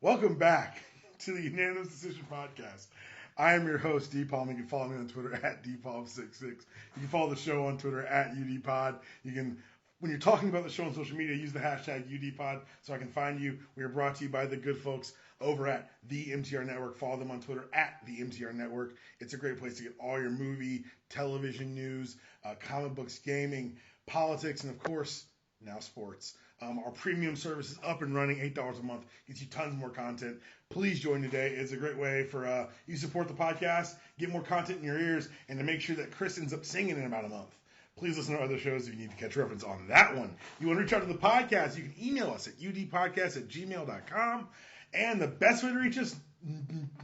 Welcome back to the Unanimous Decision Podcast. I am your host, D-Palm. You can follow me on Twitter at DPalm66. You can follow the show on Twitter at UDPod. You can, when you're talking about the show on social media, use the hashtag UDPod so I can find you. We are brought to you by the good folks over at the MTR Network. Follow them on Twitter at the MTR Network. It's a great place to get all your movie, television news, comic books, gaming, politics, and of course, now sports. Our premium service is up and running, $8 a month. Gets you tons more content. Please join today. It's a great way for you support the podcast, get more content in your ears, and to make sure that Chris ends up singing in about a month. Please listen to other shows if you need to catch reference on that one. You want to reach out to the podcast, you can email us at udpodcast@gmail.com. And the best way to reach us,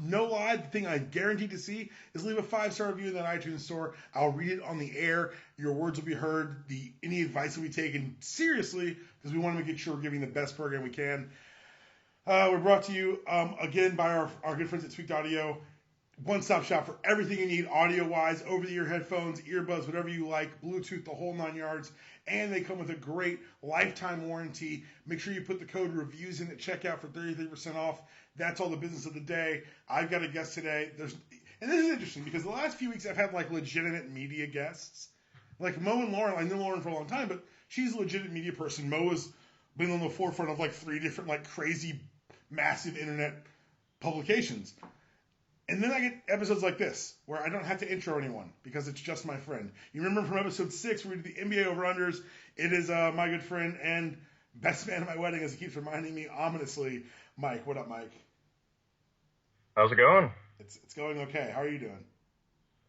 no lie, the thing I guaranteed to see is leave a 5-star review in that iTunes store. I'll read it on the air. Your words will be heard. Any advice will be taken seriously because we want to make sure we're giving the best program we can. We're brought to you again by our good friends at Tweaked Audio. One-stop shop for everything you need audio-wise, over-the-ear headphones, earbuds, whatever you like, Bluetooth, the whole 9 yards. And they come with a great lifetime warranty. Make sure you put the code reviews in at checkout for 33% off. That's all the business of the day. I've got a guest today. And this is interesting because the last few weeks I've had like legitimate media guests. Like Mo and Lauren. I know Lauren for a long time, but she's a legitimate media person. Mo has been on the forefront of like 3 different like crazy, massive internet publications. And then I get episodes like this, where I don't have to intro anyone, because it's just my friend. You remember from episode 6, where we did the NBA over-unders. It is my good friend and best man at my wedding, as he keeps reminding me ominously, Mike. What up, Mike? How's it going? It's going okay. How are you doing?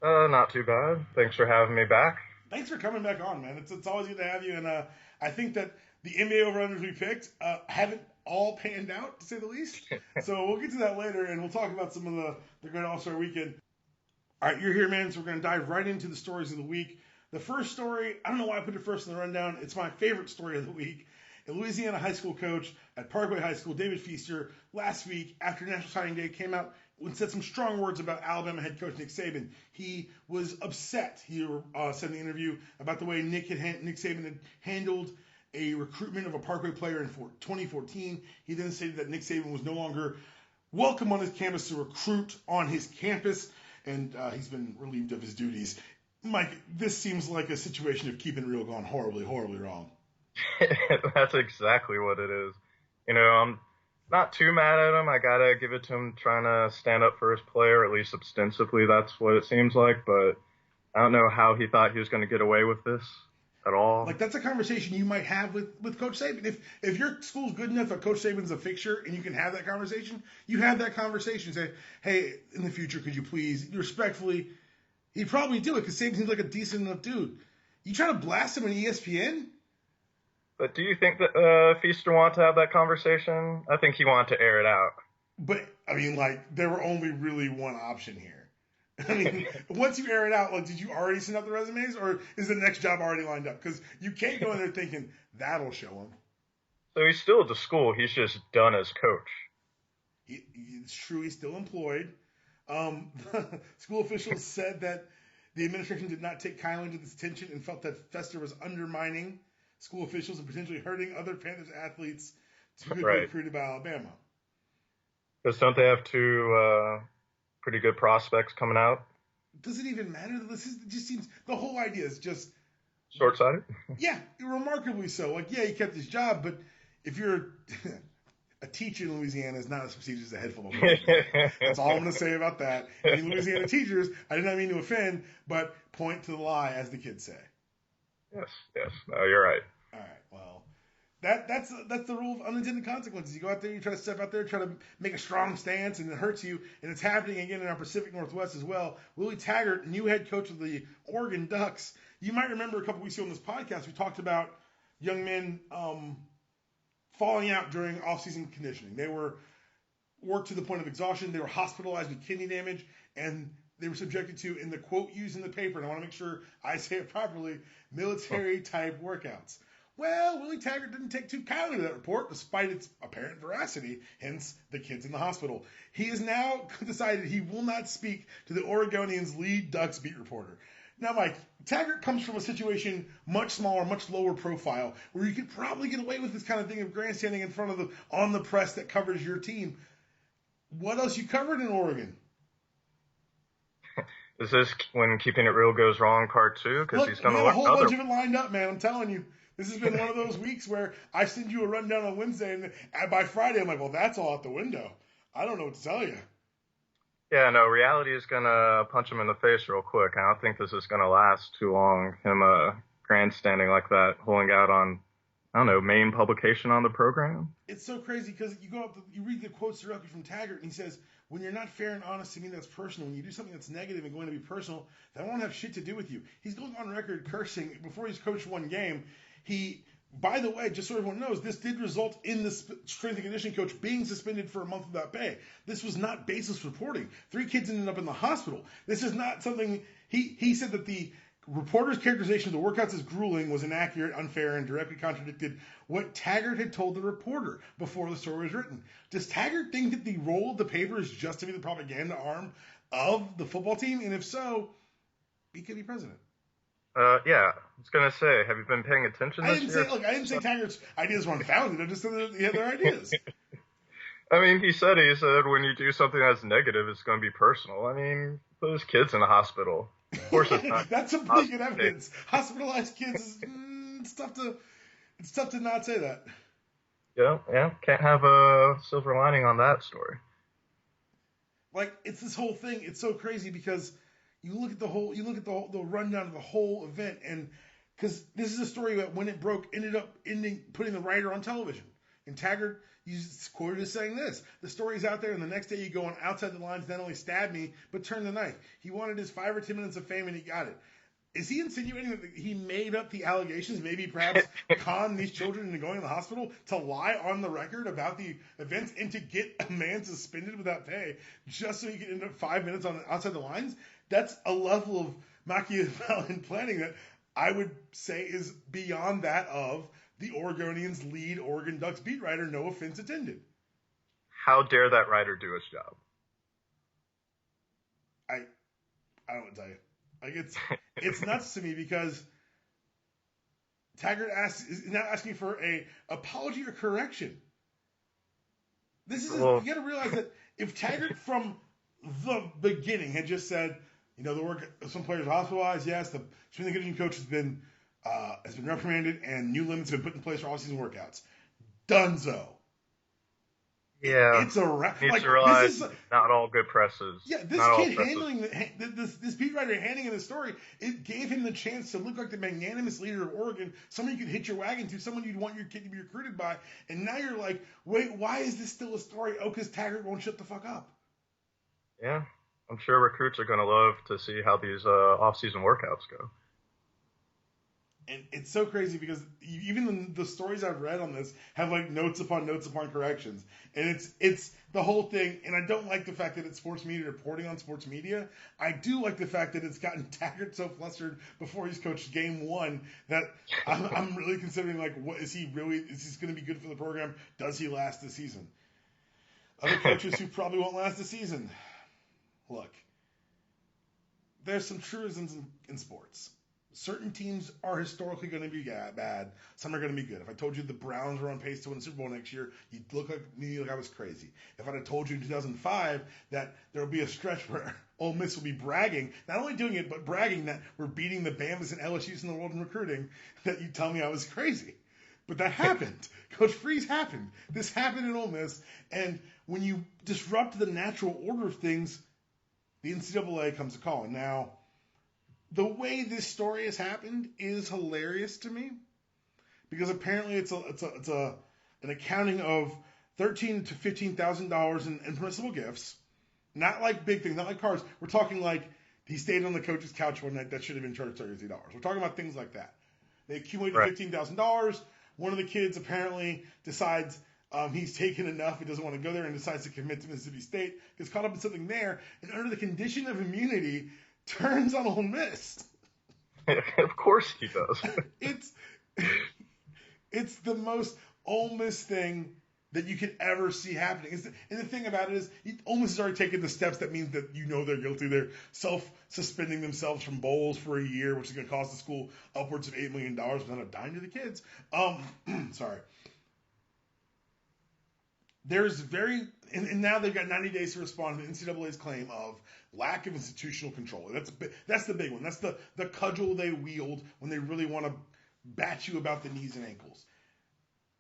Not too bad. Thanks for having me back. Thanks for coming back on, man. It's always good to have you, and I think that the NBA over-unders we picked haven't all panned out, to say the least. So we'll get to that later, and we'll talk about some of the great All-Star Weekend. All right, you're here, man, so we're going to dive right into the stories of the week. The first story, I don't know why I put it first in the rundown. It's my favorite story of the week. A Louisiana high school coach at Parkway High School, David Feaster, last week, after National Signing Day, came out and said some strong words about Alabama head coach Nick Saban. He was upset, he said in the interview, about the way Nick Saban had handled a recruitment of a Parkway player in 2014. He then stated that Nick Saban was no longer welcome on his campus to recruit on his campus, and he's been relieved of his duties. Mike, this seems like a situation of keeping it real gone horribly, horribly wrong. That's exactly what it is. You know, I'm not too mad at him. I gotta give it to him trying to stand up for his player, at least ostensibly that's what it seems like, but I don't know how he thought he was going to get away with this at all. Like, that's a conversation you might have with Coach Saban. If your school's good enough that Coach Saban's a fixture and you can have that conversation, you have that conversation. Say, hey, in the future, could you please, respectfully, he'd probably do it because Saban seems like a decent enough dude. You try to blast him on ESPN? But do you think that Feaster wanted to have that conversation? I think he wanted to air it out. But, I mean, like, there were only really one option here. I mean, once you air it out, like, did you already send out the resumes, or is the next job already lined up? Because you can't go in there thinking, that'll show him. So he's still at the school. He's just done as coach. It's true. He's still employed. School officials said that the administration did not take kindly to this attention and felt that Feaster was undermining school officials and potentially hurting other Panthers athletes to be recruited by Alabama. Because don't they have 2 pretty good prospects coming out? Does it even matter? It just seems, the whole idea is just short-sighted. Yeah, remarkably so. Like, yeah, he kept his job, but if you're a teacher in Louisiana, is not as prestigious as a head football coach. That's all I'm going to say about that. Any Louisiana teachers, I did not mean to offend, but point to the lie, as the kids say. Yes. No, you're right. All right, well, that's the rule of unintended consequences. You go out there, you try to step out there, try to make a strong stance, and it hurts you. And it's happening again in our Pacific Northwest as well. Willie Taggart, new head coach of the Oregon Ducks. You might remember a couple weeks ago on this podcast, we talked about young men falling out during off-season conditioning. They were worked to the point of exhaustion. They were hospitalized with kidney damage, and they were subjected to, in the quote used in the paper, and I want to make sure I say it properly, military-type workouts. Well, Willie Taggart didn't take too kindly to that report, despite its apparent veracity, hence the kids in the hospital. He has now decided he will not speak to the Oregonians' lead Ducks beat reporter. Now, Mike, Taggart comes from a situation much smaller, much lower profile, where you could probably get away with this kind of thing of grandstanding in front of on the press that covers your team. What else you covered in Oregon? Is this when Keeping It Real goes wrong part 2? Because Look, he's we going to have a learn whole other. bunch of it lined up, man. I'm telling you. This has been one of those weeks where I send you a rundown on Wednesday, and by Friday, I'm like, well, that's all out the window. I don't know what to tell you. Yeah, no, reality is going to punch him in the face real quick. I don't think this is going to last too long, him grandstanding like that, holding out on, I don't know, main publication on the program. It's so crazy because you read the quotes directly from Taggart, and he says, when you're not fair and honest to me, that's personal. When you do something that's negative and going to be personal, that won't have shit to do with you. He's going on record cursing before he's coached one game. By the way, just so everyone knows, this did result in the strength and conditioning coach being suspended for a month without pay. This was not baseless reporting. 3 kids ended up in the hospital. This is not something he said that the reporter's characterization of the workouts as grueling was inaccurate, unfair, and directly contradicted what Taggart had told the reporter before the story was written. Does Taggart think that the role of the paper is just to be the propaganda arm of the football team? And if so, he could be president. Yeah, I was going to say, have you been paying attention this year? I didn't say Taggart's ideas were unfounded. I just said that he had their ideas. I mean, he said when you do something that's negative, it's going to be personal. I mean, put his kids in the hospital. Of course it's not. That's some pretty good evidence. Hospitalized kids, it's tough to not say that. Yeah, can't have a silver lining on that story. Like, it's this whole thing. It's so crazy because you look at the rundown of the whole event, and because this is a story that when it broke ended up putting the writer on television. And Taggart, he's quoted as saying this: the story's out there, and the next day you go on Outside the Lines, not only stabbed me, but turned the knife. He wanted his 5 or 10 minutes of fame, and he got it. Is he insinuating that he made up the allegations, maybe perhaps con these children into going to the hospital to lie on the record about the events and to get a man suspended without pay just so he could end up 5 minutes on Outside the Lines? That's a level of Machiavellian planning that I would say is beyond that of the Oregonian's lead Oregon Ducks beat writer, no offense intended. How dare that writer do his job? I don't want to tell you. Like, it's nuts to me because Taggart is now asking for a apology or correction. You got to realize that if Taggart from the beginning had just said, some players are hospitalized, yes, the strength and conditioning coach has been reprimanded and new limits have been put in place for off-season workouts. Dunzo. Yeah, it's a wrap. Needs to realize not all good presses. Yeah, this kid handling this beat writer handing in the story, it gave him the chance to look like the magnanimous leader of Oregon, someone you could hitch your wagon to, someone you'd want your kid to be recruited by. And now you're like, wait, why is this still a story? Oh, because Taggart won't shut the fuck up. Yeah, I'm sure recruits are going to love to see how these off-season workouts go. And it's so crazy because even the stories I've read on this have like notes upon corrections. And it's the whole thing. And I don't like the fact that it's sports media reporting on sports media. I do like the fact that it's gotten Taggart so flustered before he's coached game 1 that I'm really considering, like, is he going to be good for the program? Does he last the season? Other coaches who probably won't last the season. Look, there's some truisms in sports. Certain teams are historically going to be bad. Some are going to be good. If I told you the Browns were on pace to win the Super Bowl next year, you'd look like me like I was crazy. If I'd have told you in 2005 that there will be a stretch where Ole Miss will be bragging, not only doing it, but bragging that we're beating the Bama's and LSU's in the world in recruiting, that you'd tell me I was crazy. But that happened. Coach Freeze happened. This happened in Ole Miss. And when you disrupt the natural order of things, the NCAA comes to call. And now, the way this story has happened is hilarious to me because apparently it's an accounting of $13,000 to $15,000 in permissible gifts, not like big things, not like cars. We're talking like he stayed on the coach's couch one night that should have been charged $33. We're talking about things like that. They accumulated $15,000. One of the kids apparently decides he's taken enough. He doesn't want to go there and decides to commit to Mississippi State. Gets caught up in something there, and under the condition of immunity, turns on Ole Miss. Of course he does. It's the most Ole Miss thing that you could ever see happening. And the thing about it is, Ole Miss has already taken the steps that means that they're guilty. They're self-suspending themselves from bowls for a year, which is going to cost the school upwards of $8 million without a dime to the kids. Sorry. and now they've got 90 days to respond to the NCAA's claim of lack of institutional control. That's the big one. That's the cudgel they wield when they really want to bat you about the knees and ankles.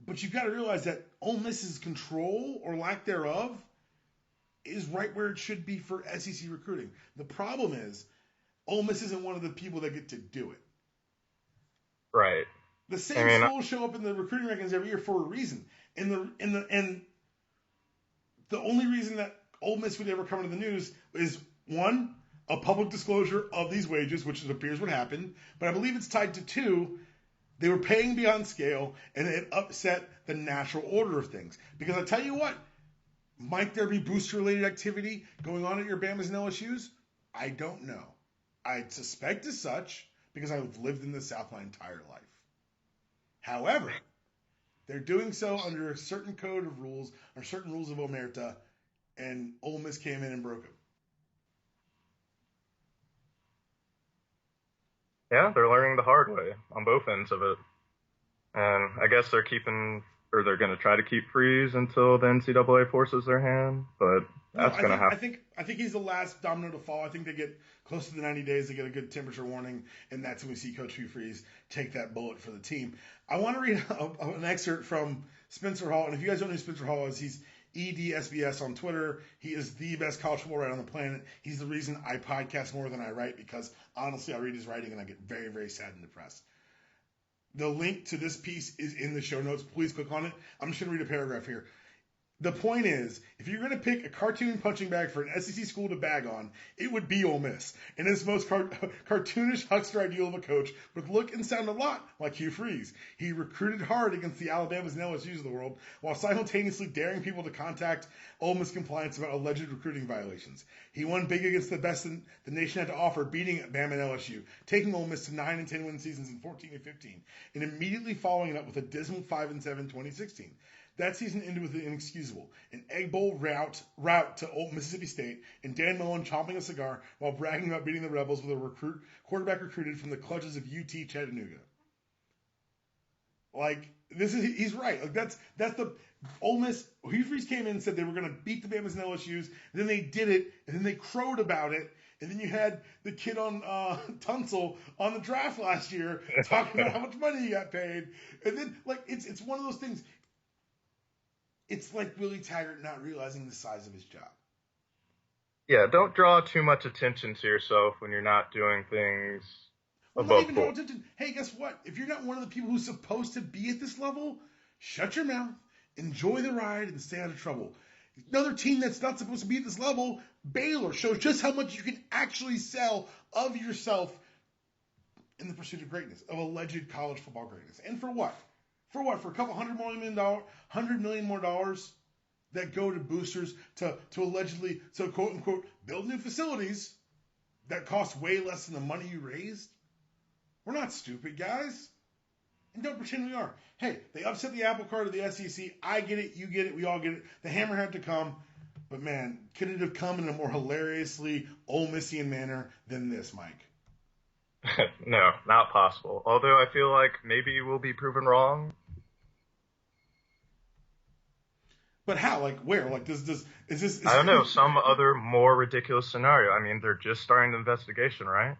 But you've got to realize that Ole Miss's control or lack thereof is right where it should be for SEC recruiting. The problem is Ole Miss isn't one of the people that get to do it. Right. The same schools show up in the recruiting rankings every year for a reason. And the only reason that Ole Miss would ever come into the news is, one, a public disclosure of these wages, which it appears would happen. But I believe it's tied to two, they were paying beyond scale, and it upset the natural order of things. Because I tell you what, might there be booster-related activity going on at your Bamas and LSUs? I don't know. I suspect as such because I've lived in the South my entire life. However, they're doing so under a certain code of rules, or certain rules of omerta, and Ole Miss came in and broke them. Yeah, they're learning the hard way on both ends of it. And I guess they're going to try to keep Freeze until the NCAA forces their hand, but that's going to happen. I think he's the last domino to fall. I think they get close to the 90 days, they get a good temperature warning, and that's when we see Coach Hugh Freeze take that bullet for the team. I want to read an excerpt from Spencer Hall, and if you guys don't know who Spencer Hall is, he's EDSBS on Twitter. He is the best college football writer on the planet. He's the reason I podcast more than I write, because honestly, I read his writing and I get very, very sad and depressed. The link to this piece is in the show notes. Please click on it. I'm just going to read a paragraph here. The point is, if you're going to pick a cartoon punching bag for an SEC school to bag on, it would be Ole Miss. And his most cartoonish huckster ideal of a coach would look and sound a lot like Hugh Freeze. He recruited hard against the Alabamas and LSUs of the world, while simultaneously daring people to contact Ole Miss compliance about alleged recruiting violations. He won big against the best the nation had to offer, beating Bama and LSU, taking Ole Miss to 9 and 10 win seasons in 14 and 15, and immediately following it up with a dismal 5 and 7 2016. That season ended with the inexcusable, an Egg Bowl route to Old Mississippi State, and Dan Mullen chomping a cigar while bragging about beating the Rebels with a quarterback recruited from the clutches of UT Chattanooga. Like, he's right. Like, that's the Ole Miss. Hugh Freeze came in and said they were going to beat the Bamas and LSUs, and then they did it, and then they crowed about it, and then you had the kid on Tunsil on the draft last year talking about how much money he got paid, and then like it's one of those things. It's like Willie Taggart not realizing the size of his job. Yeah, don't draw too much attention to yourself when you're not doing things above board. Hey, guess what? If you're not one of the people who's supposed to be at this level, shut your mouth, enjoy the ride, and stay out of trouble. Another team that's not supposed to be at this level, Baylor, shows just how much you can actually sell of yourself in the pursuit of greatness, of alleged college football greatness. And for what? For what? For a couple $100 million more dollars that go to boosters to allegedly, so quote unquote, build new facilities that cost way less than the money you raised? We're not stupid, guys. And don't pretend we are. Hey, they upset the apple cart of the SEC. I get it. You get it. We all get it. The hammer had to come. But man, could it have come in a more hilariously Ole Missian manner than this, Mike? No, not possible. Although I feel like maybe we'll be proven wrong. But how? Like where? Like is this? I don't know. Some other more ridiculous scenario. I mean, they're just starting the investigation, right?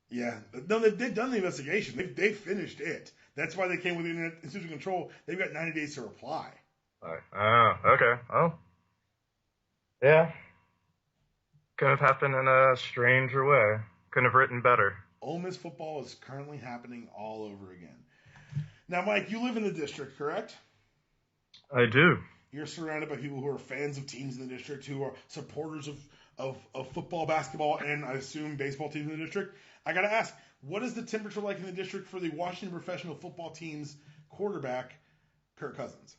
Yeah. No, they've done the investigation. They've finished it. That's why they came with the institutional control. They've got 90 days to reply. Oh, okay. Well, yeah. Could have happened in a stranger way. Couldn't have written better. Ole Miss football is currently happening all over again. Now, Mike, you live in the district, correct? I do. You're surrounded by people who are fans of teams in the district, who are supporters of football, basketball, and I assume baseball teams in the district. I got to ask, what is the temperature like in the district for the Washington professional football team's quarterback, Kirk Cousins?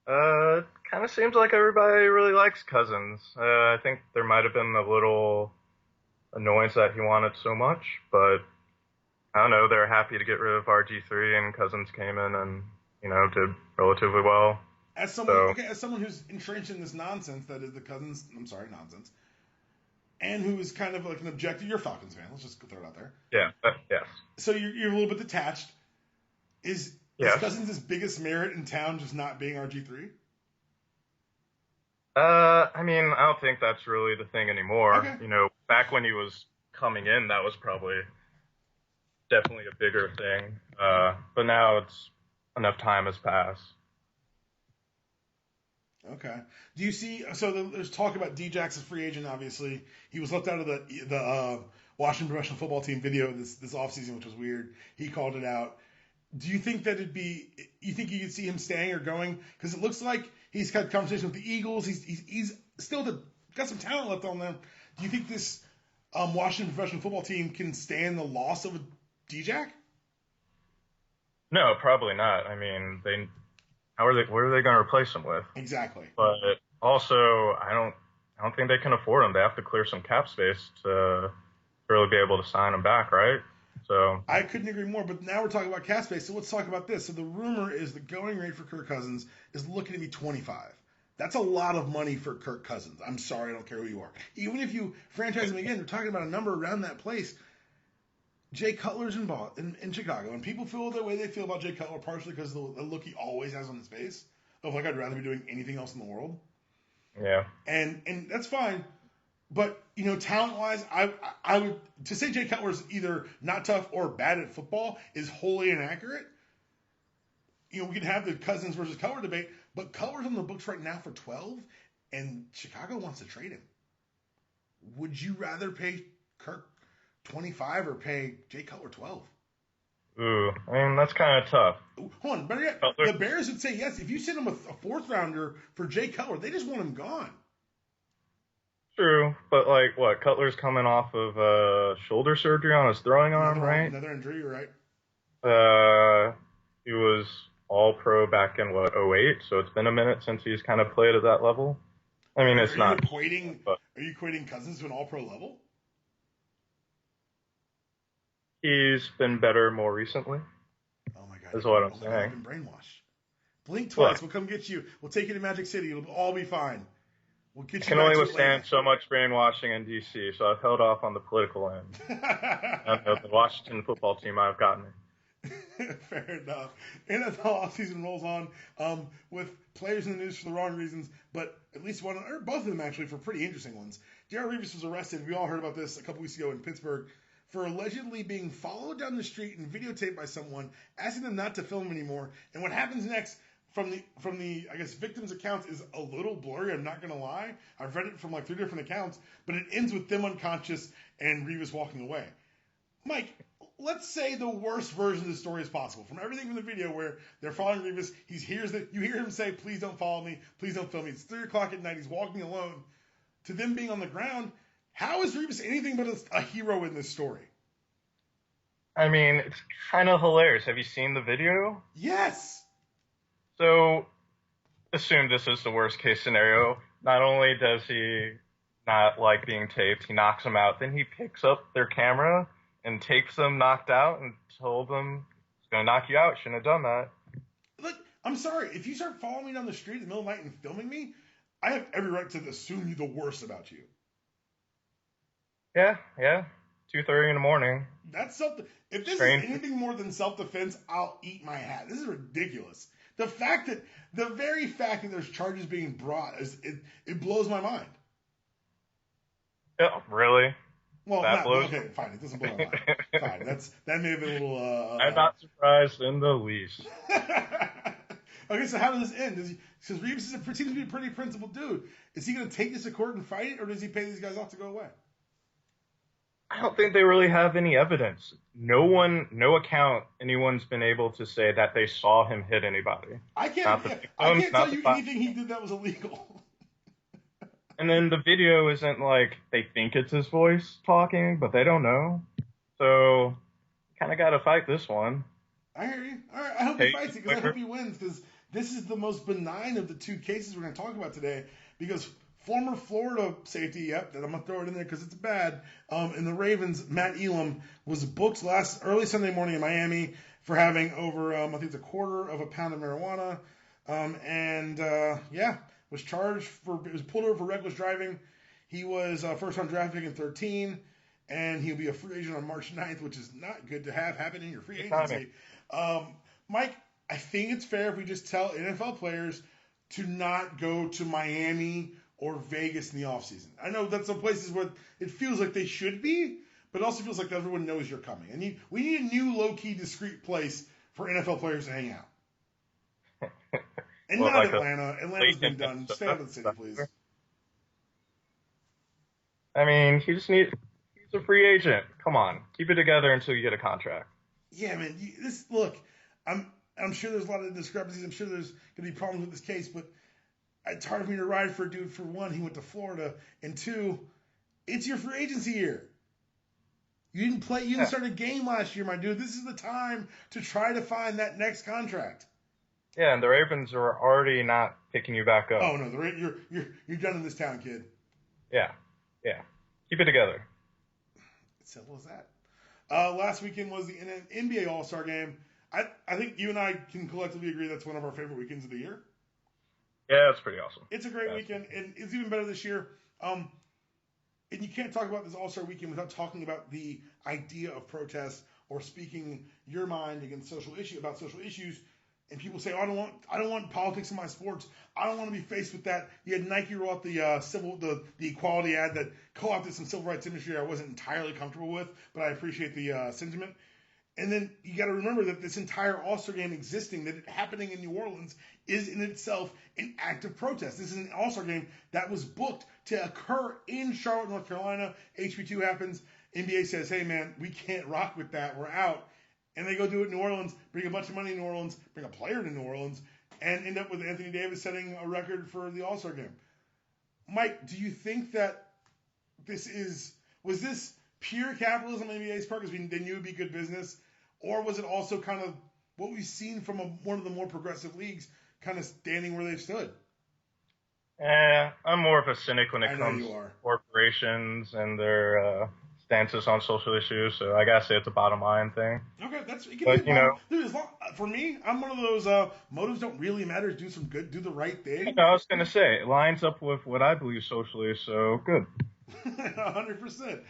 Kind of seems like everybody really likes Cousins. I think there might have been a little annoyance that he wanted so much, but I don't know. They're happy to get rid of RG3, and Cousins came in and did relatively well. As someone who's entrenched in this nonsense that is the Cousins, nonsense, and who is kind of like an objective, you're a Falcons fan. Let's just throw it out there. Yeah. Yes. So you're a little bit detached. Is Cousins' biggest merit in town just not being RG3? I mean, I don't think that's really the thing anymore. Okay. Back when he was coming in, that was probably definitely a bigger thing. But now it's enough time has passed. Okay. Do you see? So there's talk about Djax as free agent. Obviously, he was left out of the Washington professional football team video this offseason, which was weird. He called it out. Do you think that it'd be? You think you could see him staying or going? Because it looks like he's had conversation with the Eagles. He's still got some talent left on them. Do you think this Washington professional football team can stand the loss of a Djax? No, probably not. I mean, what are they going to replace him with? Exactly. But also, I don't think they can afford him. They have to clear some cap space to really be able to sign him back, right? So I couldn't agree more. But now we're talking about cap space, so let's talk about this. So the rumor is the going rate for Kirk Cousins is looking to be 25. That's a lot of money for Kirk Cousins. I'm sorry, I don't care who you are. Even if you franchise him again, we're talking about a number around that place. Jay Cutler's in Chicago, and people feel the way they feel about Jay Cutler partially because of the look he always has on his face of like I'd rather be doing anything else in the world. yeah, And that's fine. But talent wise, I would to say Jay Cutler's either not tough or bad at football is wholly inaccurate. We can have the Cousins versus Cutler debate, but Cutler's on the books right now for 12, and Chicago wants to trade him. Would you rather pay Kirk 25 or pay Jay Cutler 12? ooh, I mean that's kind of tough. Hold on, better yet, Cutler, the Bears would say yes. If you send them a fourth rounder for Jay Cutler, they just want him gone. true, but like what? Cutler's coming off of shoulder surgery on his throwing arm, right? Another injury, you're right. He was all pro back in what, '08, so it's been a minute since he's kind of played at that level. I mean, it's not. Are you equating Cousins to an all pro level? He's been better more recently. Oh my god. That's what I'm God, saying. I've been brainwashed. Blink twice, we'll come get you. We'll take you to Magic City. It'll all be fine. We'll get you. I can only withstand so much brainwashing in DC, so I've held off on the political end. The Washington football team, I've gotten it. Fair enough. NFL offseason rolls on with players in the news for the wrong reasons, but at least one or both of them actually for pretty interesting ones. Darrelle Revis was arrested. We all heard about this a couple weeks ago in Pittsburgh for allegedly being followed down the street and videotaped by someone, asking them not to film anymore. And what happens next from the I guess victims' accounts is a little blurry. I'm not gonna lie. I've read it from like 3 different accounts, but it ends with them unconscious and Revis walking away. Mike, let's say the worst version of the story is possible. From everything from the video where they're following Revis, you hear him say, "Please don't follow me. Please don't film me." It's 3:00 at night. He's walking alone. To them being on the ground, how is Revis anything but a hero in this story? I mean, it's kind of hilarious. Have you seen the video? Yes. So, assume this is the worst case scenario. Not only does he not like being taped, he knocks them out. Then he picks up their camera and tapes them knocked out and told them, "It's going to knock you out. Shouldn't have done that." Look, I'm sorry. If you start following me down the street in the middle of the night and filming me, I have every right to assume you the worst about you. Yeah. 2:30 in the morning. That's something. If this is anything more than self-defense, I'll eat my hat. This is ridiculous. The very fact that there's charges being brought it blows my mind. Yeah, really? Well, okay, fine. It doesn't blow my mind. Fine. That may have been a little. I'm not surprised in the least. Okay, so how does this end? Because Reeves seems to be a pretty principled dude. Is he going to take this to court and fight it, or does he pay these guys off to go away? I don't think they really have any evidence. No account anyone's been able to say that they saw him hit anybody. I can't tell you anything he did that was illegal. And then the video isn't like they think it's his voice talking, but they don't know. So, you kind of got to fight this one. I hear you. All right, I hope he fights it because I hope he wins because this is the most benign of the two cases we're going to talk about today because former Florida safety, that I'm going to throw it in there because it's bad, in the Ravens, Matt Elam, was booked early Sunday morning in Miami for having over, I think it's 1/4 of a pound of marijuana, was charged it was pulled over for reckless driving. He was first round draft pick in 13, and he'll be a free agent on March 9th, which is not good to have happen in your free agency. Mike, I think it's fair if we just tell NFL players to not go to Miami or Vegas in the offseason. I know that's some places where it feels like they should be, but it also feels like everyone knows you're coming. And we need a new low-key, discreet place for NFL players to hang out. And not Atlanta. Atlanta's been done. Stay out of the city, please. I mean, he's a free agent. Come on, keep it together until you get a contract. Yeah, man. Look, I'm sure there's a lot of discrepancies. I'm sure there's going to be problems with this case, but it's hard for me to ride for a dude. For one, he went to Florida, and two, it's your free agency year. You didn't play. You didn't start a game last year, my dude. This is the time to try to find that next contract. Yeah, and the Ravens are already not picking you back up. Oh no, you're done in this town, kid. Yeah. Keep it together. It's simple as that. Last weekend was the NBA All-Star Game. I think you and I can collectively agree that's one of our favorite weekends of the year. Yeah, it's pretty awesome. It's a great weekend, and it's even better this year. And you can't talk about this All-Star Weekend without talking about the idea of protest or speaking your mind against social issues. And people say, oh, I don't want politics in my sports. I don't want to be faced with that. You had Nike roll out the equality ad that co-opted some civil rights imagery I wasn't entirely comfortable with, but I appreciate the sentiment. And then you got to remember that this entire All-Star Game existing, that it happening in New Orleans, is in itself an act of protest. This is an All-Star Game that was booked to occur in Charlotte, North Carolina. HB2 happens. NBA says, hey, man, we can't rock with that. We're out. And they go do it in New Orleans, bring a bunch of money to New Orleans, bring a player to New Orleans, and end up with Anthony Davis setting a record for the All-Star Game. Mike, do you think that was this pure capitalism on NBA's part because they knew it would be good business? Or was it also kind of what we've seen from one of the more progressive leagues kind of standing where they've stood? I'm more of a cynic when it comes to corporations and their stances on social issues, so I gotta say it's a bottom line thing. Okay, for me, I'm one of those motives don't really matter. Do some good, do the right thing. I was gonna say it lines up with what I believe socially, so good. 100%.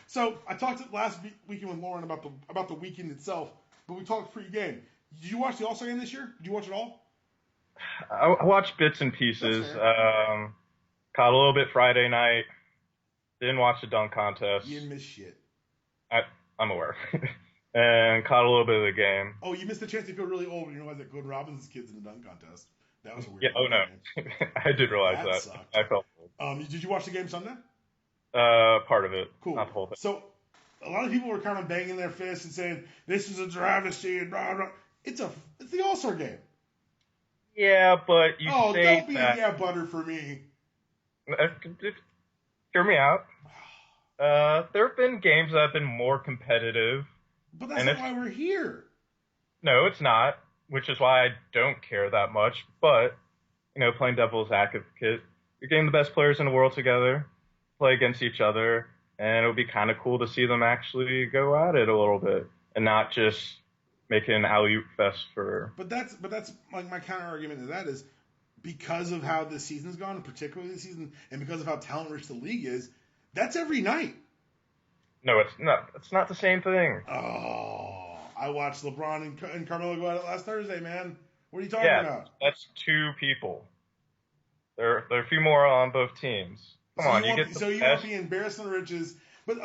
So I talked last weekend with Lauren about the weekend itself, but we talked pre-game. Did you watch the All-Star Game this year? Did you watch it all? I watched bits and pieces. Caught a little bit Friday night. Didn't watch the dunk contest. You missed shit. I'm aware. And caught a little bit of the game. Oh, you missed the chance to feel really old when you realized that Gordon Robinson's kid's in the dunk contest. That was a weird. Yeah. Oh no. I did realize that. Sucked. I felt old. Did you watch the game Sunday? Part of it. Cool. Not the whole thing. So, a lot of people were kind of banging their fists and saying this is a travesty and blah blah. It's the All-Star Game. Yeah, but you say that. Don't be a butter for me. Hear me out. There have been games that have been more competitive. But that's not why we're here. No, it's not, which is why I don't care that much. But, playing devil's advocate, you're getting the best players in the world together, play against each other, and it would be kind of cool to see them actually go at it a little bit and not just make it an alley-oop fest for... But that's like my counter-argument to that is because of how this season's gone, particularly this season, and because of how talent-rich the league is, that's every night. No, it's not. It's not the same thing. Oh, I watched LeBron and Carmelo go at it last Thursday, man. What are you talking about? That's two people. There are a few more on both teams. Come on, you want the embarrassment of riches. But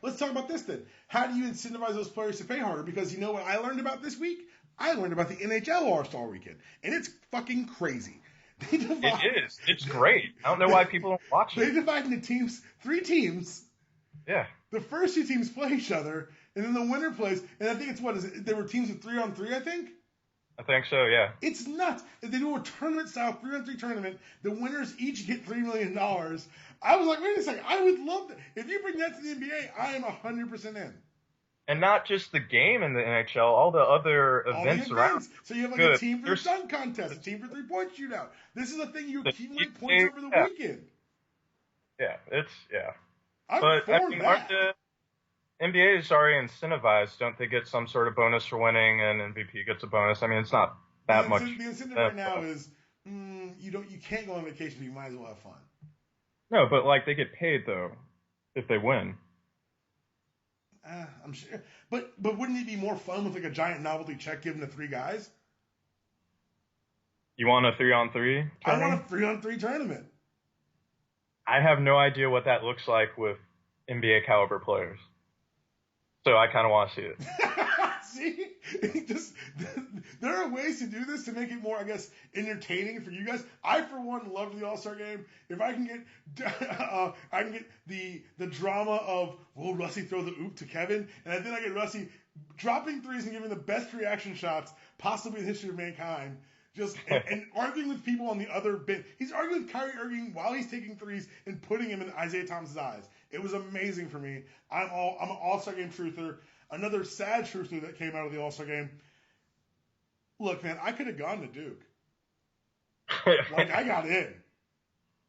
let's talk about this then. How do you incentivize those players to pay harder? Because you know what I learned about this week? I learned about the NHL All-Star Weekend, and it's fucking crazy. It is. It's great. I don't know why people don't watch it. They divide into teams, 3 teams. Yeah. The first 2 teams play each other, and then the winner plays. And I think it's there were teams with 3-on-3, I think. I think so, yeah. It's nuts. If they do a tournament-style 3-on-3 tournament, the winners each get $3 million. I was like, wait a second, I would love that. If you bring that to the NBA, I am 100% in. And not just the game in the NHL, all the other events around. So you have a team for the dunk contest, a team for 3-point shootout. This is a thing you accumulate points over the weekend. Yeah, But aren't the NBA is already incentivized? Don't they get some sort of bonus for winning, and MVP gets a bonus? I mean, it's not that much. The incentive right now is you can't go on vacation, but you might as well have fun. No, but they get paid though if they win. I'm sure, but wouldn't it be more fun with a giant novelty check given to 3 guys? You want a 3-on-3 tournament? I want a 3-on-3 tournament. I have no idea what that looks like with NBA caliber players. So I kind of want to see it. See, just there are ways to do this to make it more, I guess, entertaining for you guys. I, for one, loved the All-Star Game. If I can get the drama of will Russie throw the oop to Kevin, and then I get Russie dropping threes and giving the best reaction shots possibly in the history of mankind. And arguing with people on the other bit. He's arguing with Kyrie Irving while he's taking threes and putting him in Isaiah Thomas's eyes. It was amazing for me. I'm an All-Star Game truther. Another sad truther that came out of the All-Star Game. Look, man, I could have gone to Duke. Like, I got in.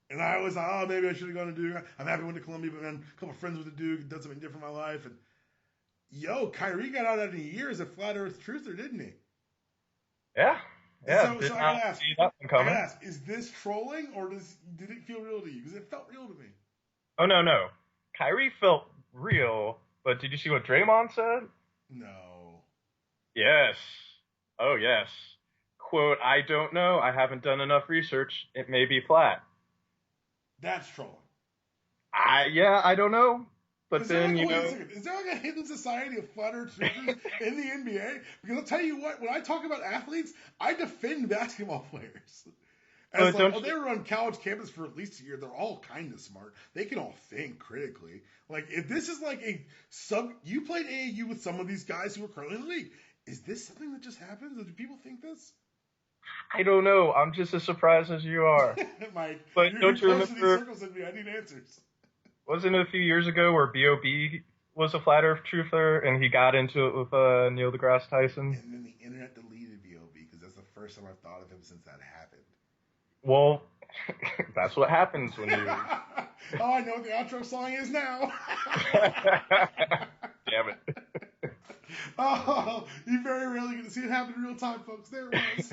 And I was like, oh, maybe I should have gone to Duke. I'm happy I went to Columbia, but then a couple of friends went to Duke. Done something different in my life. And, Kyrie got out in a year as a flat earth truther, didn't he? Yeah. Yeah. So I gotta ask, is this trolling or did it feel real to you? Because it felt real to me. Oh, no. Kyrie felt real, but did you see what Draymond said? No. Yes. Oh, yes. Quote, I don't know. I haven't done enough research. It may be flat. That's trolling. I don't know. But then, is there like a hidden society of flat earth truthers in the NBA? Because I'll tell you what, when I talk about athletes, I defend basketball players. As they were on college campus for at least a year. They're all kind of smart. They can all think critically. Like, if this is like you played AAU with some of these guys who are currently in the league. Is this something that just happens? Do people think this? I don't know. I'm just as surprised as you are. Mike, but don't you remember? These circles in me. I need answers. Wasn't it a few years ago where B.O.B. was a flat earth truther and he got into it with Neil deGrasse Tyson? And then the internet deleted B.O.B. because that's the first time I've thought of him since that happened. Well, that's what happens when you... Oh, I know what the outro song is now. Damn it. Oh, you very rarely get to see it happen in real time, folks. There it was.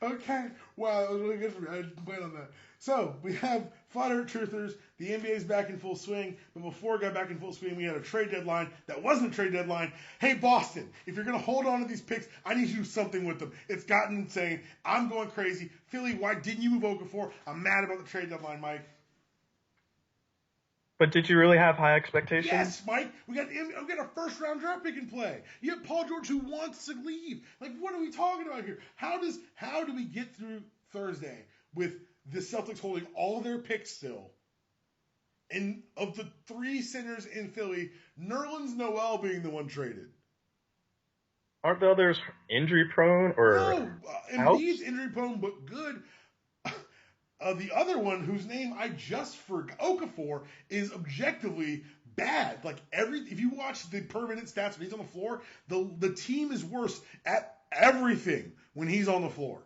Okay. Wow, that was really good for me. I didn't plan on that. So, we have Flat Earth Truthers. The NBA's back in full swing. But before it got back in full swing, we had a trade deadline that wasn't a trade deadline. Hey, Boston, if you're going to hold on to these picks, I need you to do something with them. It's gotten insane. I'm going crazy. Philly, why didn't you move Okafor? I'm mad about the trade deadline, Mike. But did you really have high expectations? Yes, Mike. We got a first-round draft pick in play. You have Paul George who wants to leave. Like, what are we talking about here? How do we get through Thursday with the Celtics holding all their picks still? And of the three centers in Philly, Nerlens Noel being the one traded. Aren't the others injury-prone or? No, Embiid's injury-prone but good. The other one, whose name I just forgot, Okafor, is objectively bad. Like if you watch the per minute stats when he's on the floor, the team is worse at everything when he's on the floor.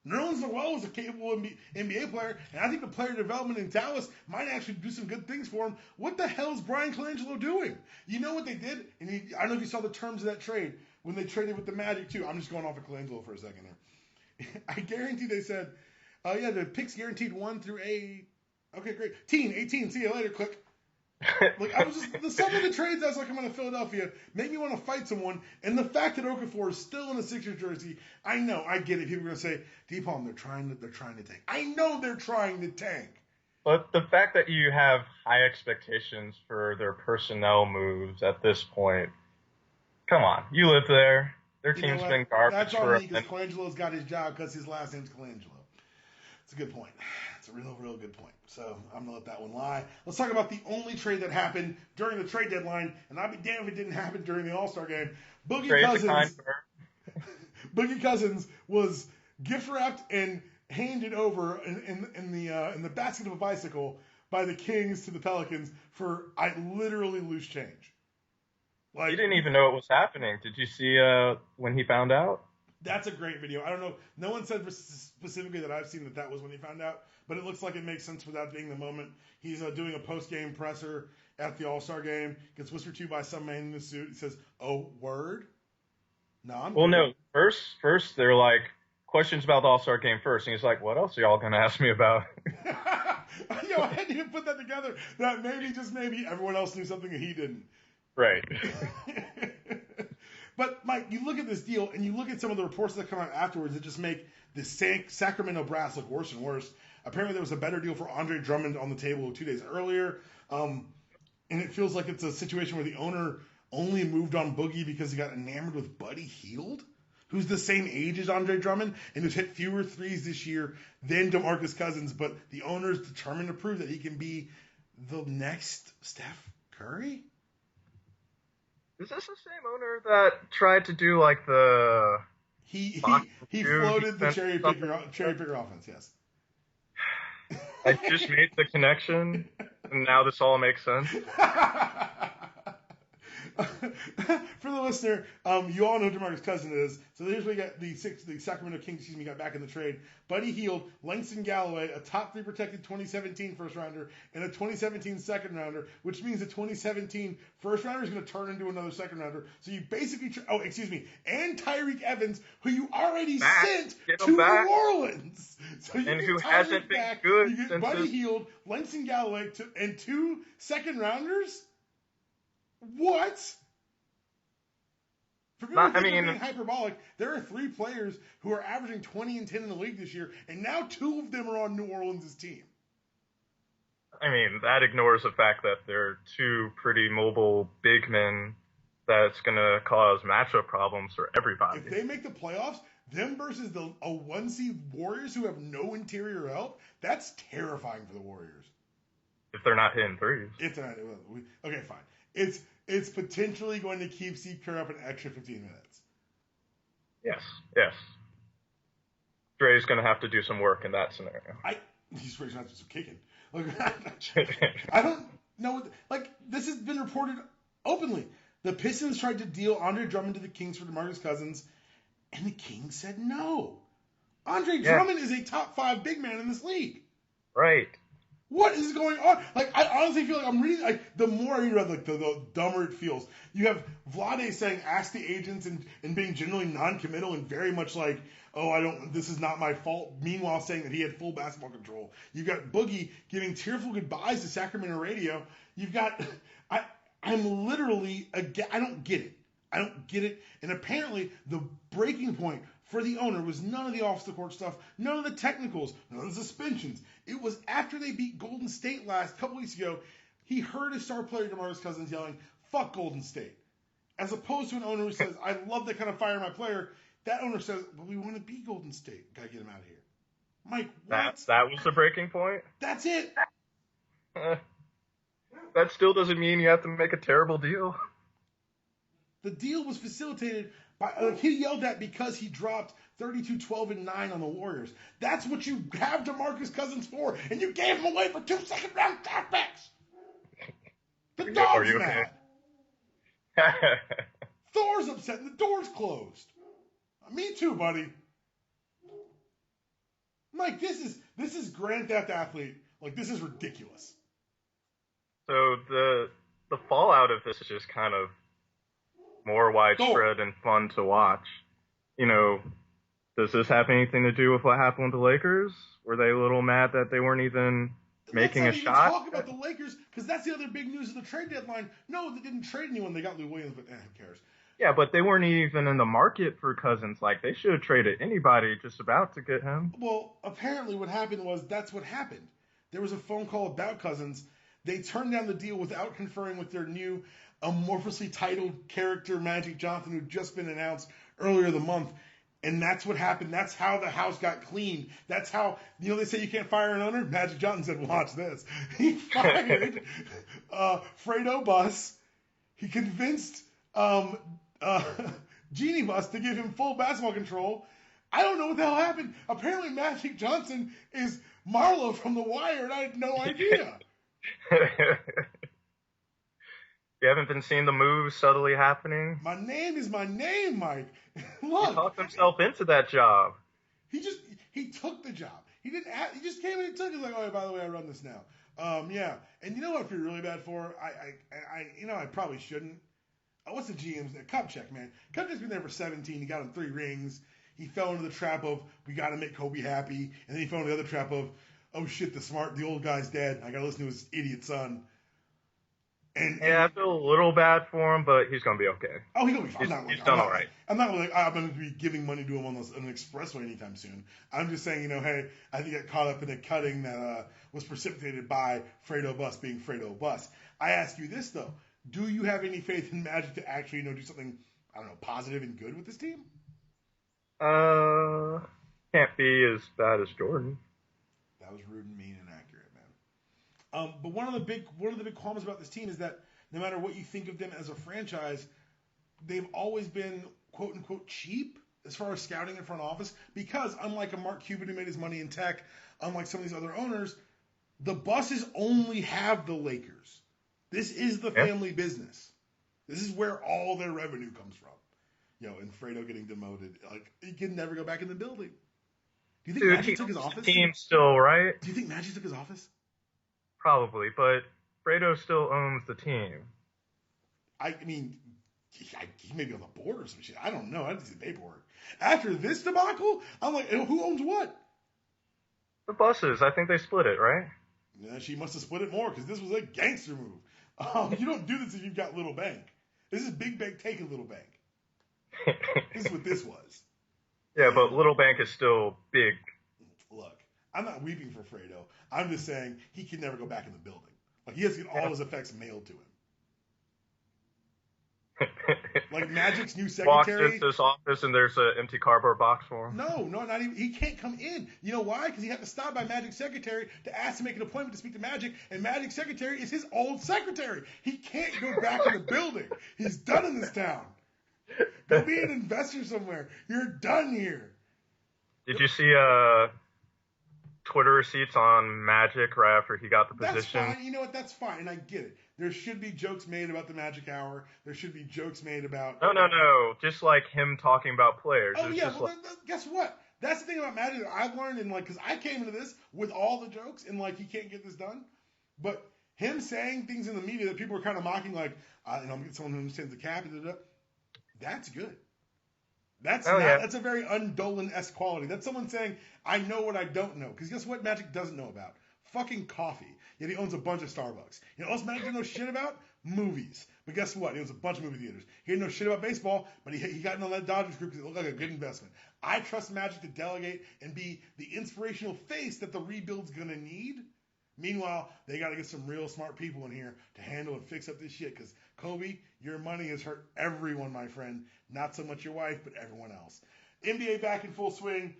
Nerlens Noel is a capable NBA player, and I think the player development in Dallas might actually do some good things for him. What the hell is Brian Colangelo doing? You know what they did? And I don't know if you saw the terms of that trade when they traded with the Magic too. I'm just going off of Colangelo for a second here. I guarantee they said, the picks guaranteed 1 through 8. Okay, great. 18, see you later, click. Like, I was just, some of the trades, I was like, I'm going to Philadelphia, make me want to fight someone. And the fact that Okafor is still in a Sixers jersey, I know, I get it. People are going to say, D-Palm, they're trying to tank. I know they're trying to tank. But the fact that you have high expectations for their personnel moves at this point, come on, you live there. Their team's been garbage. That's on me because Colangelo's got his job because his last name's Colangelo. It's a good point. It's a real good point. So I'm going to let that one lie. Let's talk about the only trade that happened during the trade deadline, and I'd be damned if it didn't happen during the All-Star game. Boogie Cousins was gift wrapped and handed over in the basket of a bicycle by the Kings to the Pelicans for literally loose change. Like, he didn't even know it was happening. Did you see when he found out? That's a great video. I don't know. No one said specifically that I've seen that was when he found out, but it looks like it makes sense for that being the moment. He's doing a post-game presser at the All-Star game. Gets whispered to by some man in a suit. He says, "Oh, word." No. First they're like questions about the All-Star game first, and he's like, "What else are y'all gonna ask me about?" I hadn't even put that together. That maybe everyone else knew something and he didn't. Right. But, Mike, you look at this deal, and you look at some of the reports that come out afterwards that just make the Sacramento Brass look worse and worse. Apparently, there was a better deal for Andre Drummond on the table 2 days earlier. And it feels like it's a situation where the owner only moved on Boogie because he got enamored with Buddy Hield, who's the same age as Andre Drummond and who's hit fewer threes this year than DeMarcus Cousins. But the owner's determined to prove that he can be the next Steph Curry. Is this the same owner that tried to do like the... He floated the cherry picker offense, yes. I just made the connection, and now this all makes sense. For the listener, you all know who DeMarcus Cousins is. So here's what we got: the Sacramento Kings, got back in the trade. Buddy Hield, Langston Galloway, a top 3 protected 2017 first rounder, and a 2017 second rounder, which means the 2017 first rounder is going to turn into another second rounder. So you basically, and Tyreek Evans, who you already sent to New Orleans. So you and who Tyreek hasn't been back, good you get since Buddy Hield, Langston Galloway, and 2 second rounders. What? For people being hyperbolic, there are 3 players who are averaging 20 and 10 in the league this year, and now 2 of them are on New Orleans' team. I mean, that ignores the fact that they're 2 pretty mobile big men that's going to cause matchup problems for everybody. If they make the playoffs, them versus a 1-seed Warriors who have no interior help, that's terrifying for the Warriors. If they're not hitting threes. If they're not, okay, fine. It's potentially going to keep Steve Kerr up an extra 15 minutes. Yes. Dre's going to have to do some work in that scenario. He's going to have to do some kicking. I don't know. This has been reported openly. The Pistons tried to deal Andre Drummond to the Kings for DeMarcus Cousins, and the Kings said no. Andre Drummond is a top 5 big man in this league. Right. What is going on? I honestly feel like I'm reading, the more I read about it, the dumber it feels. You have Vlade saying, ask the agents, and being generally non-committal and very much like, this is not my fault. Meanwhile, saying that he had full basketball control. You've got Boogie giving tearful goodbyes to Sacramento radio. You've got, I'm literally, I don't get it. I don't get it. And apparently, the breaking point for the owner was none of the off-the-court stuff, none of the technicals, none of the suspensions. It was after they beat Golden State couple weeks ago, he heard his star player DeMarcus Cousins yelling, "Fuck Golden State." As opposed to an owner who says, "I love that kind of fire in my player." That owner says, "But we want to beat Golden State. Gotta get him out of here." Mike, what? That was the breaking point? That's it. That still doesn't mean you have to make a terrible deal. The deal was facilitated by, he yelled at because he dropped 32, 12, and 9 on the Warriors. That's what you have DeMarcus Cousins for, and you gave him away for 2 second-round draft picks. The dog's mad. Thor's upset, and the door's closed. Me too, buddy. Mike, this is Grand Theft Athlete. This is ridiculous. So the fallout of this is just kind of more widespread and fun to watch. Does this have anything to do with what happened with the Lakers? Were they a little mad that they weren't even making a shot? Let's talk about the Lakers, because that's the other big news of the trade deadline. No, they didn't trade anyone. They got Lou Williams, but who cares? Yeah, but they weren't even in the market for Cousins. They should have traded anybody just about to get him. Well, apparently what happened was that's what happened. There was a phone call about Cousins. They turned down the deal without conferring with their new amorphously titled character, Magic Johnson, who'd just been announced earlier the month. And that's what happened. That's how the house got cleaned. That's how, they say you can't fire an owner? Magic Johnson said, watch this. He fired Fredo Bus. He convinced Genie Bus to give him full basketball control. I don't know what the hell happened. Apparently Magic Johnson is Marlo from The Wire, and I had no idea. You haven't been seeing the moves subtly happening? My name is my name, Mike. Look. He talked himself into that job. He took the job. He just came in and took it. Like, by the way, I run this now. Yeah. And you know what I feel really bad for? I probably shouldn't. What's the GM's name? Kupchak, man. Kupchak's been there for 17. He got him 3 rings. He fell into the trap of, we got to make Kobe happy. And then he fell into the other trap of, oh shit, the old guy's dead. I got to listen to his idiot son. And Yeah, I feel a little bad for him, but he's gonna be okay. Oh, he's gonna be fine. He's done all right. I'm not like I'm gonna be giving money to him on an expressway anytime soon. I'm just saying, hey, I think I got caught up in a cutting that was precipitated by Fredo Bus being Fredo Bus. I ask you this though: do you have any faith in Magic to actually, do something, I don't know, positive and good with this team? Can't be as bad as Jordan. That was rude and mean and inaccurate, man. But one of the big qualms about this team is that no matter what you think of them as a franchise, they've always been quote unquote cheap as far as scouting in front office, because unlike a Mark Cuban who made his money in tech, unlike some of these other owners, the Buses only have the Lakers. This is the family business. This is where all their revenue comes from. And Fredo getting demoted, like, he can never go back in the building. Do you think Magic took his office? Team still, right? Do you think Magic took his office? Probably, but Fredo still owns the team. I mean, he may be on the board or some shit. I don't know. I didn't see the paperwork. After this debacle, I'm like, who owns what? The Buses. I think they split it, right? Yeah, she must have split it more because this was a gangster move. You don't do this if you've got Little Bank. This is Big Bank taking Little Bank. This is what this was. Yeah, but Little Bank is still big. Look, I'm not weeping for Fredo. I'm just saying he can never go back in the building. Like, he has to get all his effects mailed to him. Like Magic's new secretary. Walks into his office and there's an empty cardboard box for him. No, not even. He can't come in. You know why? Because he had to stop by Magic's secretary to ask to make an appointment to speak to Magic, and Magic's secretary is his old secretary. He can't go back in the building. He's done in this town. Go be an investor somewhere. You're done here. Did you see Twitter receipts on Magic right after he got the position? That's fine. You know what? That's fine, and I get it. There should be jokes made about the Magic Hour. There should be jokes made about... No. Just like him talking about players. Oh, yeah. Well, guess what? That's the thing about Magic that I've learned, and because I came into this with all the jokes, and he can't get this done. But him saying things in the media that people are kind of mocking, like, I'm getting someone who understands the cap, that's good. That's a very Undolan-esque quality. That's someone saying, I know what I don't know. Because guess what Magic doesn't know about? Fucking coffee. Yet he owns a bunch of Starbucks. You know what else Magic doesn't know shit about? Movies. But guess what? He owns a bunch of movie theaters. He didn't know shit about baseball, but he got into that Dodgers group because it looked like a good investment. I trust Magic to delegate and be the inspirational face that the rebuild's going to need. Meanwhile, they got to get some real smart people in here to handle and fix up this shit. Because, Kobe, your money has hurt everyone, my friend. Not so much your wife, but everyone else. NBA back in full swing.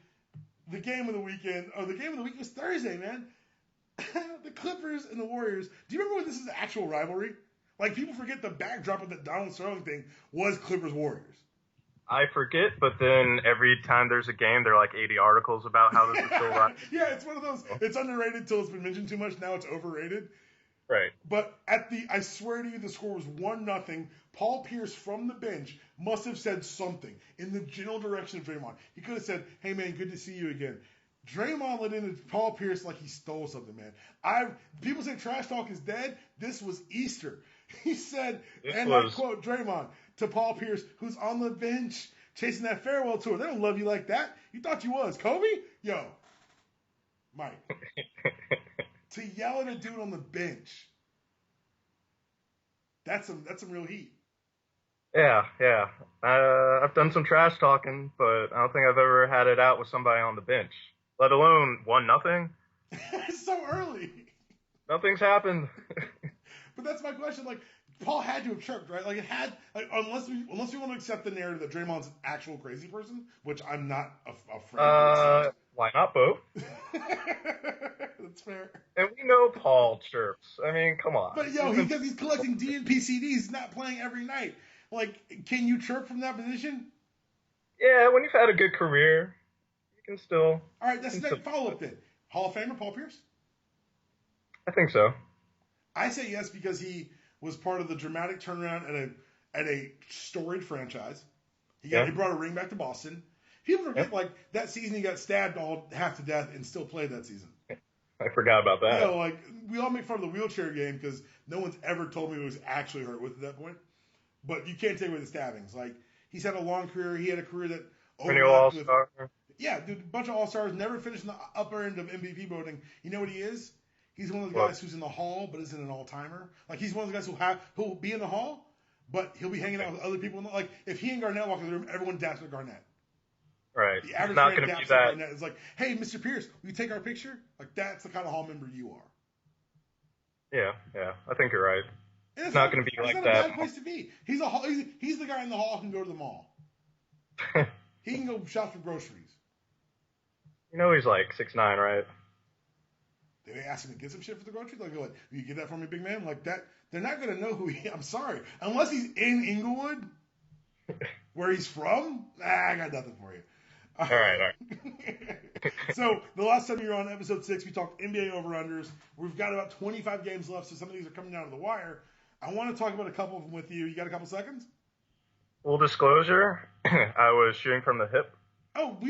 The game of the week was Thursday, man. The Clippers and the Warriors. Do you remember when this is an actual rivalry? Like, people forget the backdrop of the Donald Sterling thing was Clippers-Warriors. I forget, but then every time there's a game, there are like 80 articles about how this is still right. Yeah, it's one of those. It's underrated until it's been mentioned too much. Now it's overrated. Right. But I swear to you, the score was 1-0. Paul Pierce from the bench must have said something in the general direction of Draymond. He could have said, "Hey man, good to see you again." Draymond let in Paul Pierce like he stole something, man. People say trash talk is dead. This was Easter. He said, I quote Draymond to Paul Pierce, who's on the bench chasing that farewell tour. They don't love you like that. You thought you was Kobe? Yo, Mike. To yell at a dude on the bench. That's some real heat. Yeah. I've done some trash talking, but I don't think I've ever had it out with somebody on the bench, let alone 1-0. It's so early. Nothing's happened. But that's my question. Like, Paul had to have chirped, right? Like, it had, like, unless we want to accept the narrative that Draymond's an actual crazy person, which I'm not afraid of. Why not both? That's fair. And we know Paul chirps. I mean, come on. But because he's collecting DNP CDs, he's not playing every night. Like, can you chirp from that position? Yeah, when you've had a good career, you can still. All right, that's the next follow-up then. Hall of Famer Paul Pierce? I think so. I say yes because he was part of the dramatic turnaround at a storied franchise. He brought a ring back to Boston. People forget, like, that season he got stabbed half to death and still played that season. I forgot about that. Like, we all make fun of the wheelchair game because no one's ever told me he was actually hurt with at that point. But you can't take away the stabbings. Like, he's had a long career. He had a career that overlapped with... Yeah, dude, a bunch of all-stars, never finished in the upper end of MVP voting. You know what he is? He's one of the guys who's in the hall but isn't an all-timer. Like, he's one of the guys who'll be in the hall, but he'll be hanging out with other people. Like, if he and Garnett walk in the room, everyone daps at Garnett. Right. The average not fan going to be daps that. at Garnett. It's like, hey, Mr. Pierce, will you take our picture? Like, that's the kind of hall member you are. Yeah. I think you're right. It's not going to be like that. It's not a bad place to be. He's the guy in the hall who can go to the mall. He can go shop for groceries. You know he's like 6'9", right? Did they ask him to get some shit for the groceries? Like, will you get that for me, big man? Like that, they're not gonna know who he. I'm sorry, unless he's in Inglewood, where he's from. I got nothing for you. All right. So the last time you were on episode 6, we talked NBA over/unders. We've got about 25 games left, so some of these are coming down to the wire. I want to talk about a couple of them with you. You got a couple seconds? Full disclosure, I was shooting from the hip. Oh, we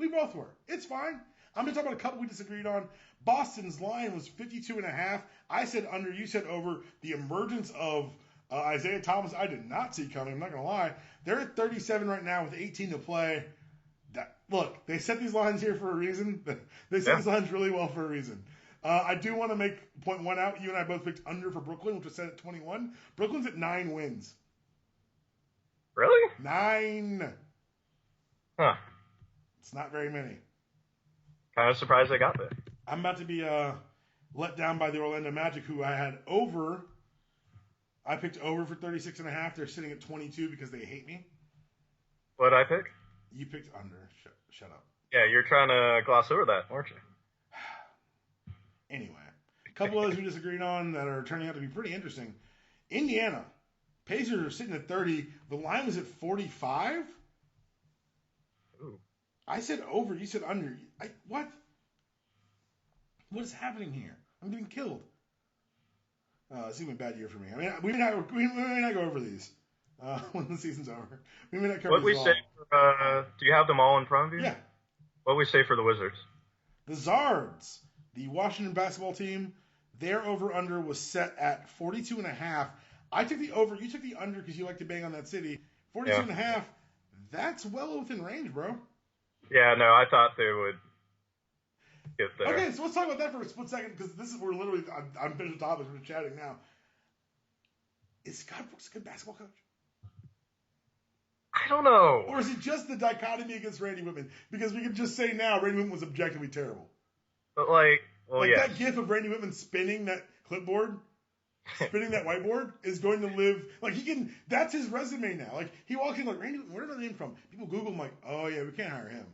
both were. It's fine. I'm going to talk about a couple we disagreed on. Boston's line was 52.5. I said under. You said over. The emergence of Isaiah Thomas, I did not see coming. I'm not going to lie. They're at 37 right now with 18 to play. Look, they set these lines here for a reason. They set these lines really well for a reason. I do want to make point one out. You and I both picked under for Brooklyn, which was set at 21. Brooklyn's at 9 wins. Really? 9. Huh. It's not very many. Kind of surprised they got there. I'm about to be let down by the Orlando Magic, who I had over. I picked over for 36.5. They're sitting at 22 because they hate me. What did I pick? You picked under. Shut up. Yeah, you're trying to gloss over that, aren't you? Anyway, a couple others we disagreed on that are turning out to be pretty interesting. Indiana. Pacers are sitting at 30. The line was at 45. Ooh. I said over. You said under. What? What is happening here? I'm getting killed. It's even a bad year for me. I mean, we may not go over these when the season's over. We may not cover What we these say all. for, do you have them all in front of you? Yeah. What we say for the Wizards? The Zards, the Washington basketball team, their over-under was set at 42.5. I took the over. You took the under because you like to bang on that city. 42.5. That's well within range, bro. Yeah, no, I thought they would get there. Okay, so let's talk about that for a split second because we're literally, I'm finished the topics. We're chatting now. Is Scott Brooks a good basketball coach? I don't know. Or is it just the dichotomy against Randy Whitman? Because we can just say now Randy Whitman was objectively terrible. But that gif of Randy Whitman spinning that clipboard, spinning that whiteboard is going to live. Like, that's his resume now. Like, he walks in like, Randy Whitman, where did I name from? People Google him like, oh yeah, we can't hire him.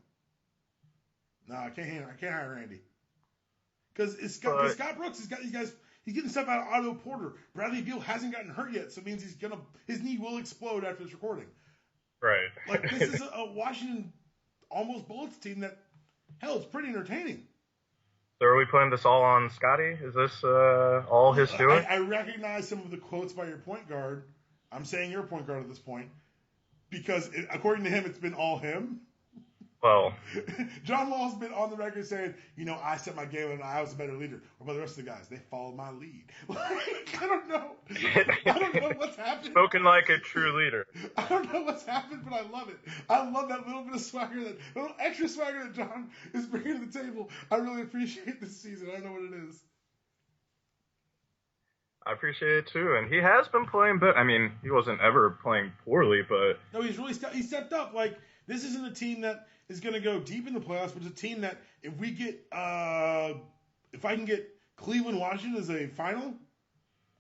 No, I can't hire Randy. Because Scott Brooks has got these guys. He's getting stuff out of Otto Porter. Bradley Beal hasn't gotten hurt yet, so it means his knee will explode after this recording. Right. Like, this is a Washington almost Bullets team that, hell, it's pretty entertaining. So are we putting this all on Scotty? Is this all his doing? I recognize some of the quotes by your point guard. I'm saying your point guard at this point. Because according to him, it's been all him. Well, John Wall's been on the record saying, I set my game and I was a better leader. What about the rest of the guys? They followed my lead. Like, I don't know. I don't know what's happened. Spoken like a true leader. I don't know what's happened, but I love it. I love that little bit of swagger, that little extra swagger that John is bringing to the table. I really appreciate this season. I don't know what it is. I appreciate it too, and he has been playing better. I mean, he wasn't ever playing poorly, but no, he stepped up. Like, this isn't a team that is going to go deep in the playoffs, but it's a team that if I can get Cleveland, Washington as a final,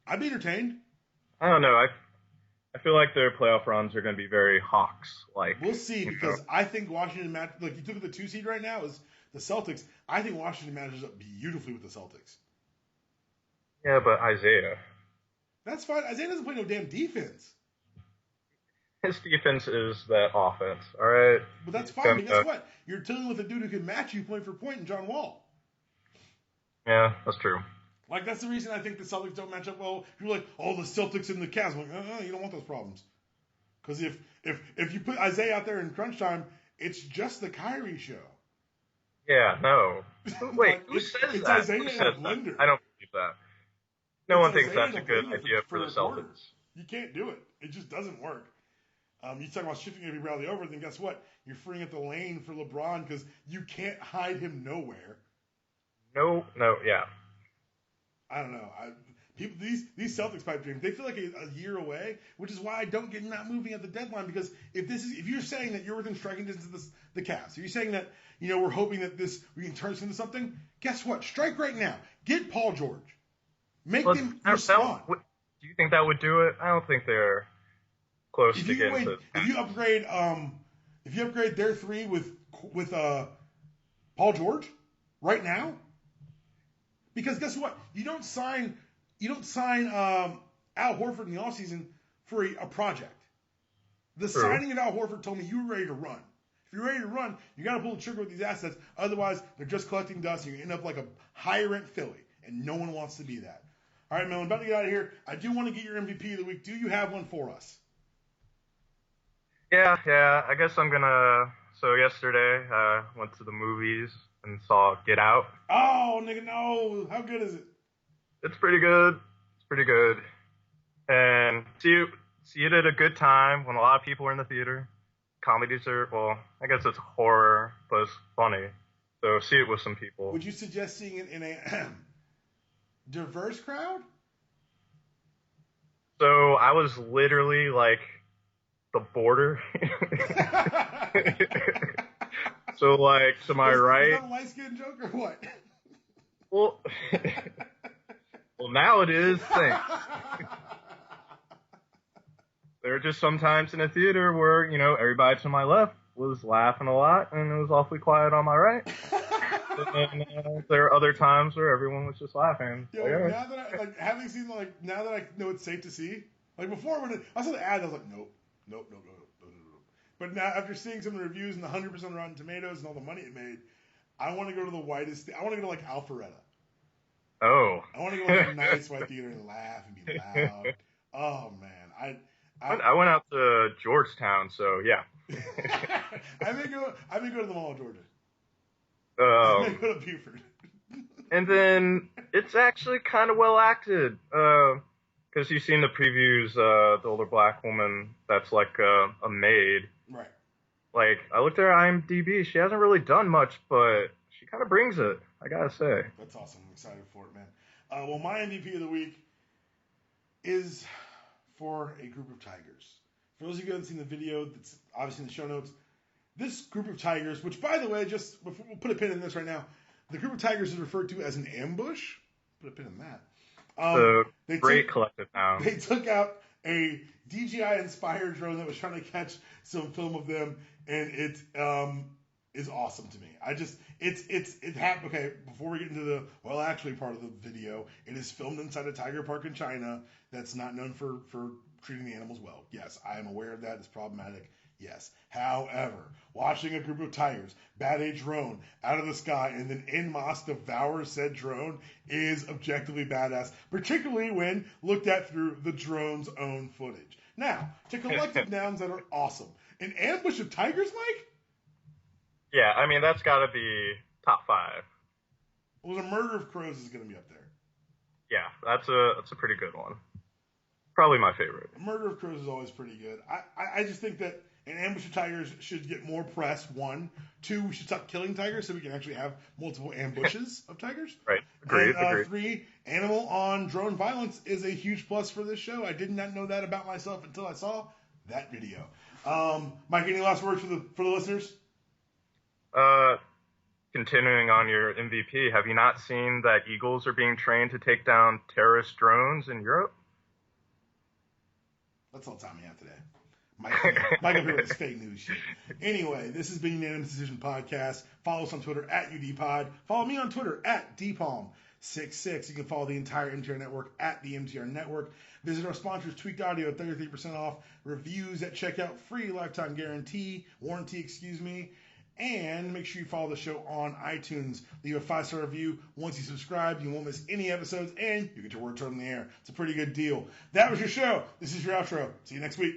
I'd be entertained. I don't know. I feel like their playoff runs are going to be very Hawks-like. We'll see, because I think Washington you took the 2 seed right now is the Celtics. I think Washington matches up beautifully with the Celtics. Yeah, but Isaiah. That's fine. Isaiah doesn't play no damn defense. His defense is that offense, all right? But that's fine. But guess what? You're dealing with a dude who can match you point for point in John Wall. Yeah, that's true. Like, that's the reason I think the Celtics don't match up well. You're like, the Celtics and the Cavs. I'm like, you don't want those problems. Because if you put Isaiah out there in crunch time, it's just the Kyrie show. Yeah, no. Wait, who says it's that? Isaiah Who says and a that? blender. I don't believe that. No one thinks that's a good idea for the Celtics. You can't do it. It just doesn't work. You talk about shifting every Bradley over, then guess what? You're freeing up the lane for LeBron because you can't hide him nowhere. No, yeah. I don't know. People, these Celtics pipe dreams, they feel like a year away, which is why I don't get not moving at the deadline. Because if you're saying that you're within striking distance of the Cavs, if you're saying that we're hoping that we can turn this into something, guess what? Strike right now. Get Paul George. Make them respond. Do you think that would do it? I don't think they're close to getting to. If you upgrade their three with Paul George right now, because guess what? You don't sign Al Horford in the offseason for a project. The signing of Al Horford told me you were ready to run. If you're ready to run, you got to pull the trigger with these assets. Otherwise, they're just collecting dust, and you end up like a high-rent Philly, and no one wants to be that. All right, Mel, I'm about to get out of here. I do want to get your MVP of the week. Do you have one for us? Yeah. I guess I'm gonna. So yesterday, I went to the movies and saw Get Out. Oh, nigga, no! How good is it? It's pretty good. And see it at a good time when a lot of people are in the theater. Comedies are, well, I guess it's horror, but it's funny. So see it with some people. Would you suggest seeing it in a diverse crowd? So I was literally like the border. So like to my right. Is that a light-skinned joke or what? Well, now it is. Thanks. There are just some times in a theater where, everybody to my left was laughing a lot and it was awfully quiet on my right. And there are other times where everyone was just laughing. Yo, now that now that I know it's safe to see, like before when I saw the ad, I was like, nope. But now after seeing some of the reviews and the 100% Rotten Tomatoes and all the money it made, I want to go to the whitest. I want to go to like Alpharetta. Oh. I want to go to like a nice white theater and laugh and be loud. Oh man, I went out to Georgetown, so yeah. I may go to the Mall of Georgia. I may go to Buford. And then it's actually kind of well acted, because you've seen the previews. The older black woman that's like a maid. Right. Like I looked at her IMDb. She hasn't really done much, but she kind of brings it. I gotta say. That's awesome. I'm excited for it, man. Well, my MVP of the week is for a group of tigers. For those of you who haven't seen the video, that's obviously in the show notes. This group of tigers, which by the way, just we'll put a pin in this right now. The group of tigers is referred to as an ambush. Put a pin in that. Great collective now. They took out a DJI-inspired drone that was trying to catch some film of them, and it is awesome to me. It happened. Okay, before we get into the part of the video, it is filmed inside a tiger park in China that's not known for treating the animals well. Yes, I am aware of that. It's problematic. Yes. However, watching a group of tigers bat a drone out of the sky and then en masse devour said drone is objectively badass, particularly when looked at through the drone's own footage. Now, to collective nouns that are awesome. An ambush of tigers, Mike? Yeah, I mean, that's got to be top 5. Well, the murder of crows is going to be up there. Yeah, that's a pretty good one. Probably my favorite. Murder of crows is always pretty good. I just think that an ambush of tigers should get more press, 1. 2, we should stop killing tigers so we can actually have multiple ambushes of tigers. Right. Agreed. 3, animal on drone violence is a huge plus for this show. I did not know that about myself until I saw that video. Mike, any last words for the listeners? Continuing on your MVP, have you not seen that eagles are being trained to take down terrorist drones in Europe? Let's all time me out today. Mike up here with his fake news shit. Anyway, this has been Unanimous Decision Podcast. Follow us on Twitter at UDPod. Follow me on Twitter at DPalm66. You can follow the entire MTR Network at the MTR Network. Visit our sponsors, Tweaked Audio, 33% off. Reviews at checkout, free lifetime warranty. And make sure you follow the show on iTunes. Leave a 5-star review. Once you subscribe, you won't miss any episodes, and you get your word on the air. It's a pretty good deal. That was your show. This is your outro. See you next week.